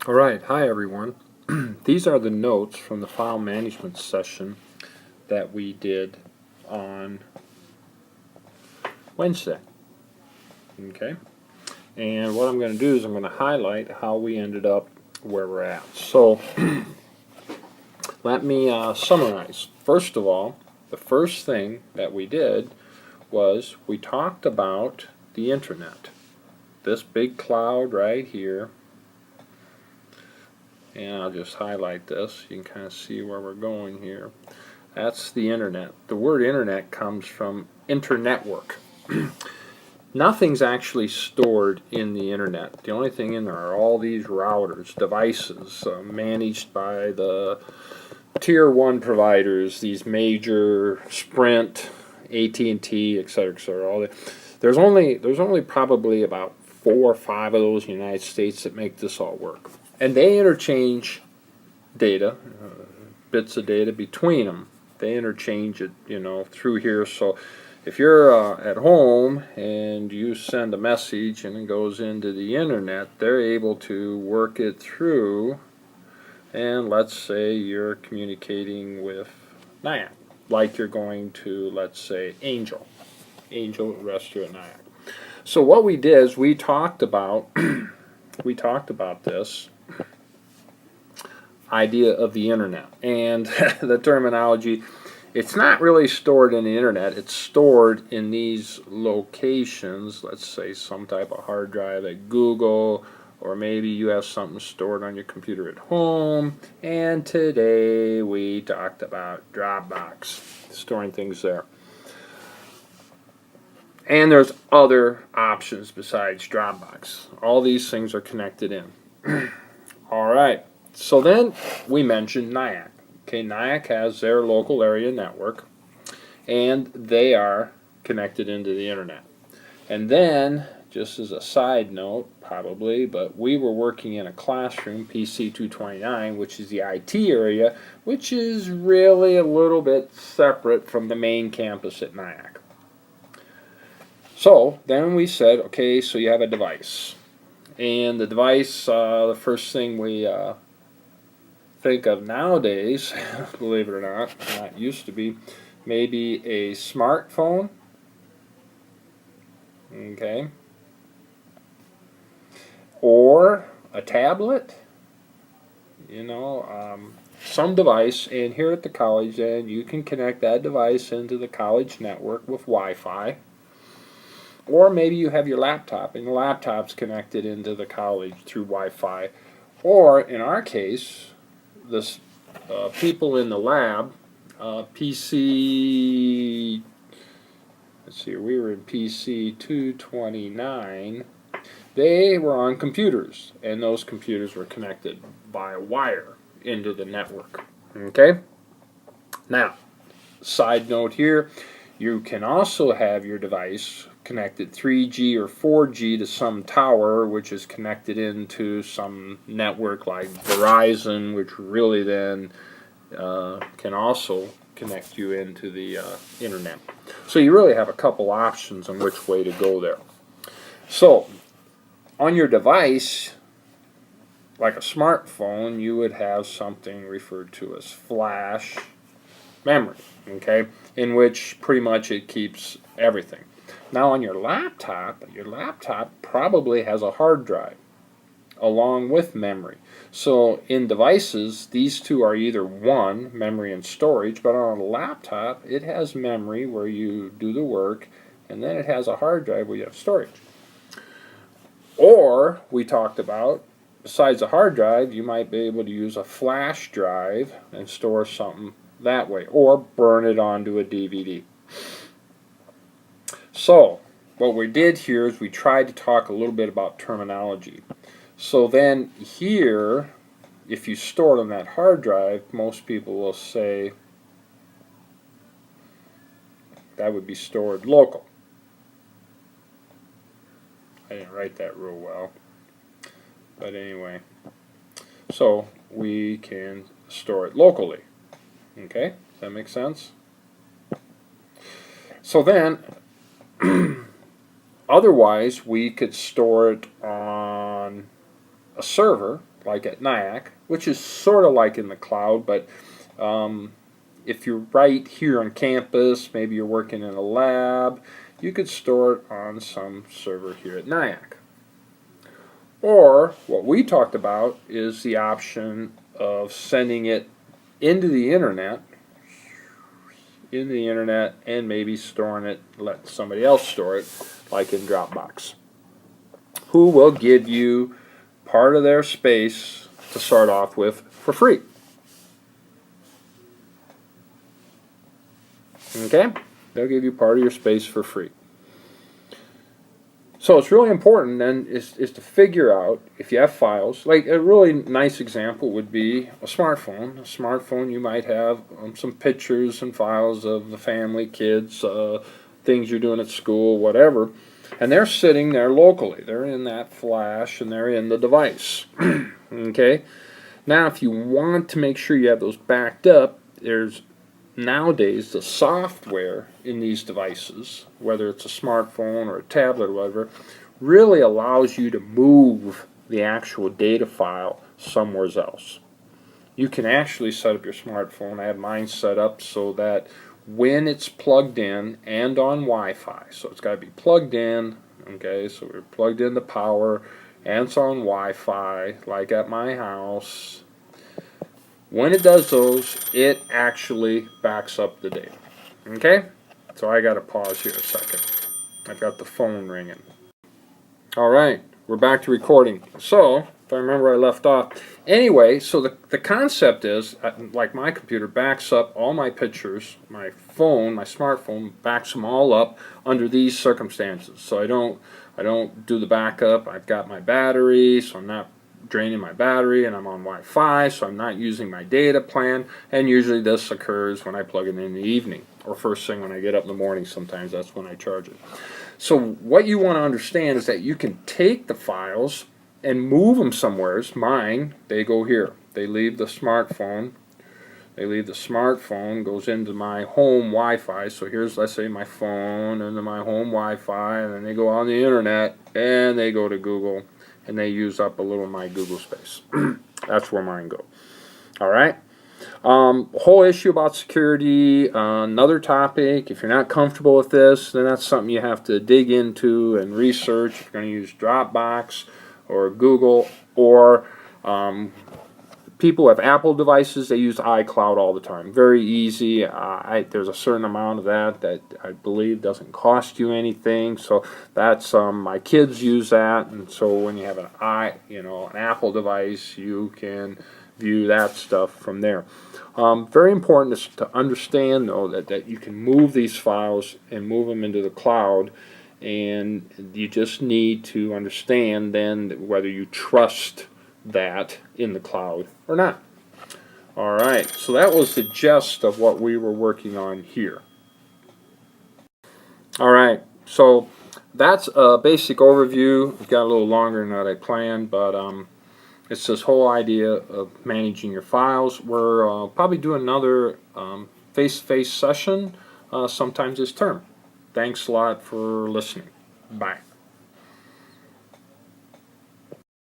Alright, hi everyone. These are the notes from the file management session that we did on Wednesday. Okay? And what I'm going to do is I'm going to highlight how we ended up where we're at. So, let me summarize. First of all, the first thing that we did was we talked about the internet. This big cloud right here. And I'll just highlight this. You can kind of see where we're going here. That's the internet. The word internet comes from internetwork. Nothing's actually stored in the internet. The only thing in there are all these routers, devices, managed by the tier 1 providers, these major Sprint, AT&T, etc. All there's only probably about 4 or 5 of those in the United States that make this all work. And they interchange data, bits of data between them. They interchange it, through here. So if you're at home and you send a message and it goes into the internet, they're able to work it through. And let's say you're communicating with NIACC, like you're going to, let's say, Angel Restaurant at NIACC. So what we did is we talked about this idea of the internet and the terminology. It's not really stored in the internet. It's stored in these locations. Let's say some type of hard drive at Google, or maybe you have something stored on your computer at home. And today we talked about Dropbox, storing things there. And there's other options besides Dropbox. All these things are connected in. All right. So then we mentioned NIACC. Okay, NIACC has their local area network, and they are connected into the internet. And then, just as a side note, probably, but we were working in a classroom, PC 229, which is the IT area, which is really a little bit separate from the main campus at NIACC. So then we said, okay, so you have a device. And the device, the first thing we think of nowadays, believe it or not used to be, maybe a smartphone, okay, or a tablet, some device. And here at the college, then you can connect that device into the college network with Wi-Fi. Or maybe you have your laptop, and the laptop's connected into the college through Wi-Fi. Or, in our case, this people in the lab, PC, let's see, we were in PC 229, they were on computers, and those computers were connected by a wire into the network. Okay? Now, side note here, you can also have your device connected 3G or 4G to some tower, which is connected into some network like Verizon, which really then can also connect you into the internet. So you really have a couple options on which way to go there. So on your device, like a smartphone, you would have something referred to as flash memory, okay, in which pretty much it keeps everything. Now on your laptop probably has a hard drive along with memory. So in devices, these two are either one, memory and storage, but on a laptop, it has memory where you do the work, and then it has a hard drive where you have storage. Or, we talked about, besides a hard drive, you might be able to use a flash drive and store something that way, or burn it onto a DVD. So, what we did here is we tried to talk a little bit about terminology. So then here, if you store it on that hard drive, most people will say that would be stored local. I didn't write that real well, but anyway. So we can store it locally. Okay, does that make sense? So then, otherwise, we could store it on a server, like at NIACC, which is sort of like in the cloud, but if you're right here on campus, maybe you're working in a lab, you could store it on some server here at NIACC. Or what we talked about is the option of sending it into the internet, and maybe storing it, let somebody else store it, like in Dropbox, who will give you part of their space to start off with for free. Okay? They'll give you part of your space for free. So it's really important then is to figure out if you have files. Like a really nice example would be a smartphone. A smartphone, you might have some pictures and files of the family, kids, things you're doing at school, whatever. And they're sitting there locally. They're in that flash and they're in the device. Okay? Now if you want to make sure you have those backed up, there's nowadays the software in these devices, whether it's a smartphone or a tablet or whatever, really allows you to move the actual data file somewhere else. You can actually set up your smartphone. I have mine set up so that when it's plugged in and on Wi-Fi, so it's got to be plugged in, okay, so we're plugged in the power and it's on Wi-Fi, like at my house. When it does those, it actually backs up the data. Okay? So I got to pause here a second. I've got the phone ringing. Alright, we're back to recording. So, if I remember where I left off. Anyway, so the concept is, like my computer backs up all my pictures, my phone, my smartphone backs them all up under these circumstances. So I don't do the backup. I've got my battery, so I'm not draining my battery, and I'm on Wi-Fi, so I'm not using my data plan, and usually this occurs when I plug it in the evening, or first thing when I get up in the morning. Sometimes that's when I charge it. So what you want to understand is that you can take the files and move them somewhere. Mine, they go here. They leave the smartphone. Goes into my home Wi-Fi. So here's, let's say, my phone into my home Wi-Fi, and then they go on the internet, and they go to Google, and they use up a little of my Google space. That's where mine go. All right. Whole issue about security, another topic. If you're not comfortable with this, then that's something you have to dig into and research. If you're going to use Dropbox or Google, or people who have Apple devices, they use iCloud all the time. Very easy. There's a certain amount of that I believe doesn't cost you anything. So that's my kids use that, and so when you have an Apple device, you can view that stuff from there. Very important is to understand though that you can move these files and move them into the cloud, and you just need to understand then whether you trust that in the cloud or not. Alright, so that was the gist of what we were working on here. Alright, so that's a basic overview. It got a little longer than I planned, but it's this whole idea of managing your files. We're probably doing another face-to-face session sometime this term. Thanks a lot for listening. Bye.